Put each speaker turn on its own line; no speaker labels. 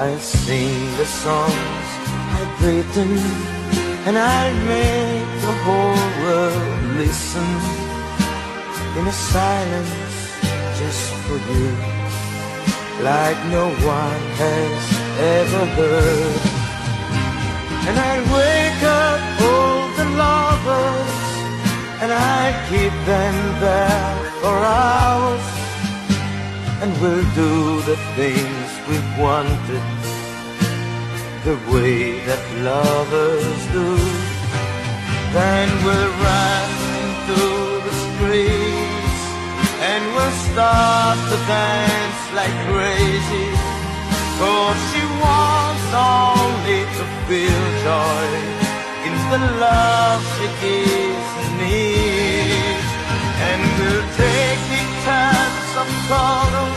I'll sing the songs I've written, and I'll make the whole world listen in a silence just for you, like no one has ever heard. And I'll wake up all the lovers, and I'll keep them there for hours, and we'll do the things we've wanted, the way that lovers do. Then we'll run into the streets, and we'll start to dance like crazy, 'cause she wants only to feel joy in the love she gives me. And we'll take big turns of color